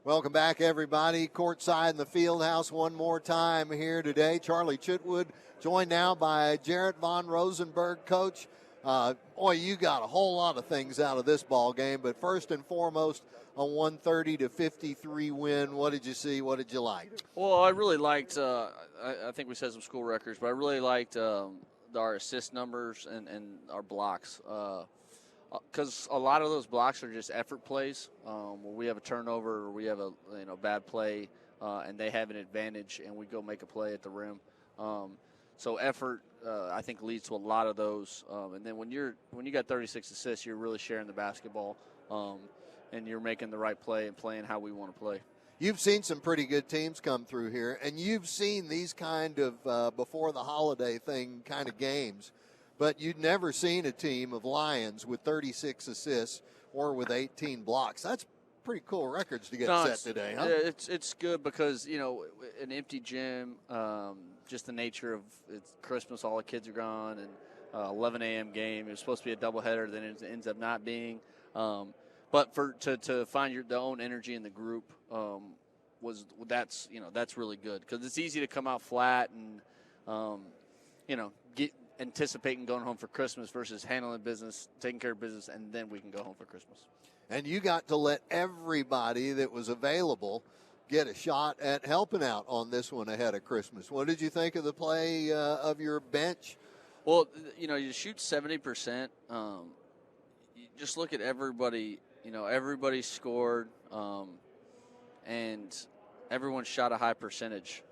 Welcome back, everybody. Courtside in the field house one more time here today. Charlie Chitwood joined now by Jarrett Von Rosenberg. Coach, you got a whole lot of things out of this ball game, but first and foremost, a 130-53 win. What did you see? What did you like? Well, I really liked, I think we set some school records, but I really liked our assist numbers and our blocks. Because a lot of those blocks are just effort plays where we have a turnover or we have a bad play and they have an advantage and we go make a play at the rim. So effort, I think, leads to a lot of those. And then when you got 36 assists, you're really sharing the basketball and you're making the right play and playing how we want to play. You've seen some pretty good teams come through here, and you've seen these kind of before the holiday thing kind of games. But you'd never seen a team of Lions with 36 assists or with 18 blocks. That's pretty cool records to get set today, huh? Yeah, it's good because, an empty gym, just the nature of it's Christmas, all the kids are gone, and 11 a.m. game. It was supposed to be a doubleheader, then it ends up not being. But to find the own energy in the group that's really good because it's easy to come out flat and get anticipating going home for Christmas versus handling business, taking care of business, and then we can go home for Christmas. And you got to let everybody that was available get a shot at helping out on this one ahead of Christmas. What did you think of the play of your bench? Well, you shoot 70%. You just look at everybody. Everybody scored, and everyone shot a high percentage.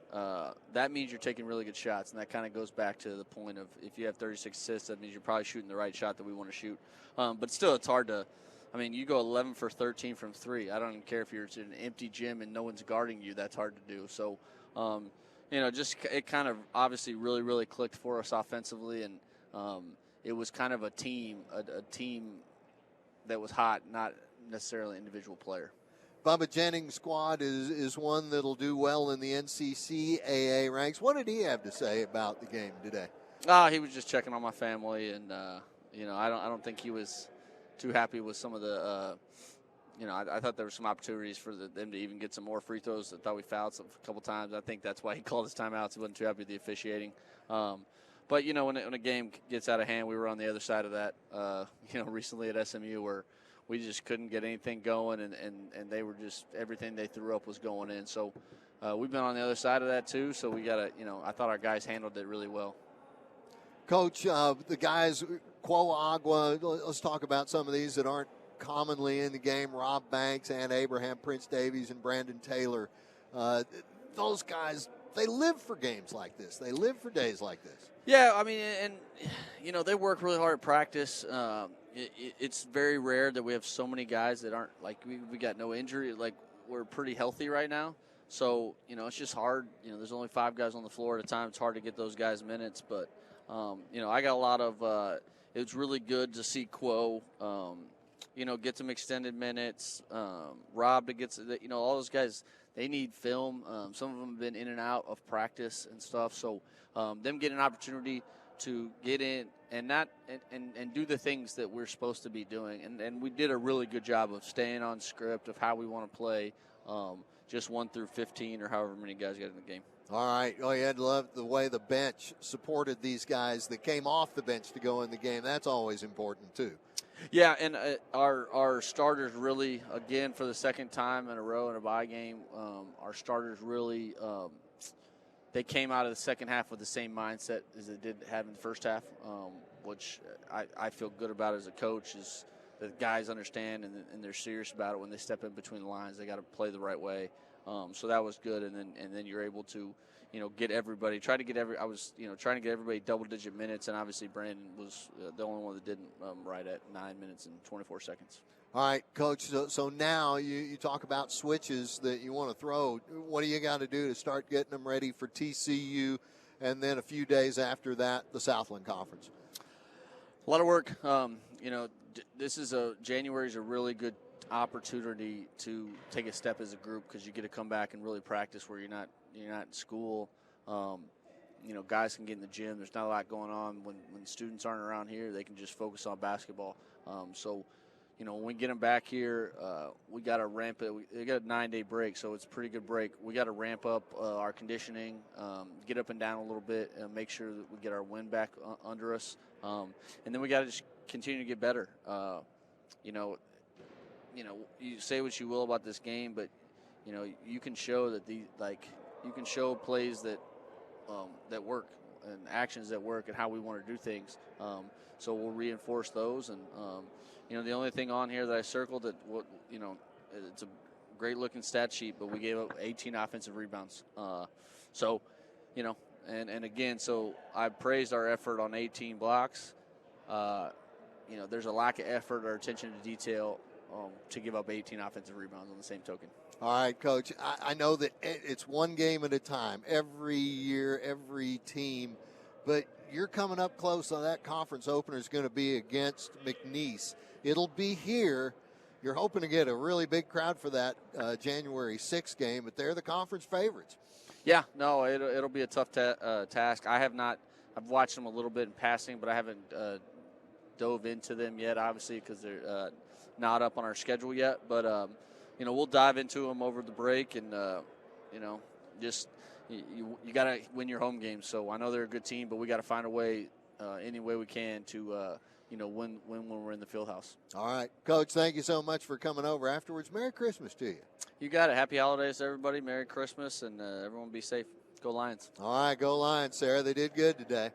That means you're taking really good shots, and that kind of goes back to the point of if you have 36 assists, that means you're probably shooting the right shot that we want to shoot. But still, it's hard to – you go 11 for 13 from three. I don't even care if you're in an empty gym and no one's guarding you. That's hard to do. So, it kind of obviously really, really clicked for us offensively, and it was kind of a team that was hot, not necessarily an individual player. Bubba Jennings' squad is one that'll do well in the NCCAA ranks. What did he have to say about the game today? He was just checking on my family, and I don't think he was too happy with some of the. I thought there were some opportunities for them to even get some more free throws. I thought we fouled a couple times. I think that's why he called his timeouts. He wasn't too happy with the officiating. But when a game gets out of hand, we were on the other side of that. Recently at SMU where we just couldn't get anything going, and they were just everything they threw up was going in. So we've been on the other side of that too. So we got to, I thought our guys handled it really well. Coach, the guys, Quo Agua, let's talk about some of these that aren't commonly in the game. Rob Banks, and Abraham, Prince Davies, and Brandon Taylor. Those guys, they live for games like this. They live for days like this. Yeah, they work really hard at practice. It's very rare that we have so many guys that aren't we got no injury. We're pretty healthy right now. So, it's just hard. There's only 5 guys on the floor at a time. It's hard to get those guys minutes. But, I got a lot of it was really good to see Quo, get some extended minutes. Rob to get, all those guys, they need film. Some of them have been in and out of practice and stuff. So, them getting an opportunity to get in and do the things that we're supposed to be doing. And we did a really good job of staying on script of how we want to play, just 1 through 15 or however many guys got in the game. All right. Oh, you had to love the way the bench supported these guys that came off the bench to go in the game. That's always important, too. Yeah, and our starters really, again, for the second time in a row in a bye game, our starters really they came out of the second half with the same mindset as they did have in the first half, which I feel good about as a coach is that guys understand and they're serious about it when they step in between the lines. They got to play the right way. So that was good, and then you're able to, get everybody. Trying to get everybody double-digit minutes, and obviously Brandon was the only one that didn't right at 9 minutes and 24 seconds. All right, Coach, so now you talk about switches that you want to throw. What do you got to do to start getting them ready for TCU, and then a few days after that, the Southland Conference? A lot of work. January is a really good opportunity to take a step as a group because you get to come back and really practice where you're not in school. Guys can get in the gym. There's not a lot going on when students aren't around here. They can just focus on basketball. So when we get them back here, we got to ramp it. We got a 9-day break, so it's a pretty good break. We got to ramp up our conditioning, get up and down a little bit, and make sure that we get our wind back under us. And then we got to just continue to get better. You say what you will about this game, but you can show that you can show plays that that work and actions that work and how we want to do things. So we'll reinforce those. And the only thing on here that I circled it's a great looking stat sheet, but we gave up 18 offensive rebounds. And again, so I praised our effort on 18 blocks. There's a lack of effort or attention to detail to give up 18 offensive rebounds on the same token. All right, Coach. I know that it's one game at a time, every year, every team, but you're coming up close on that conference opener is going to be against McNeese. It'll be here. You're hoping to get a really big crowd for that January 6th game, but they're the conference favorites. Yeah, no, it'll be a tough task. I've watched them a little bit in passing, but I haven't dove into them yet, obviously, because they're not up on our schedule yet. But we'll dive into them over the break, and just you got to win your home games. So I know they're a good team, but we got to find a way, any way we can, to win when we're in the field house. All right, Coach. Thank you so much for coming over. Afterwards, Merry Christmas to you. You got it. Happy holidays, everybody. Merry Christmas, and everyone be safe. Go Lions. All right, go Lions, Sarah. They did good today.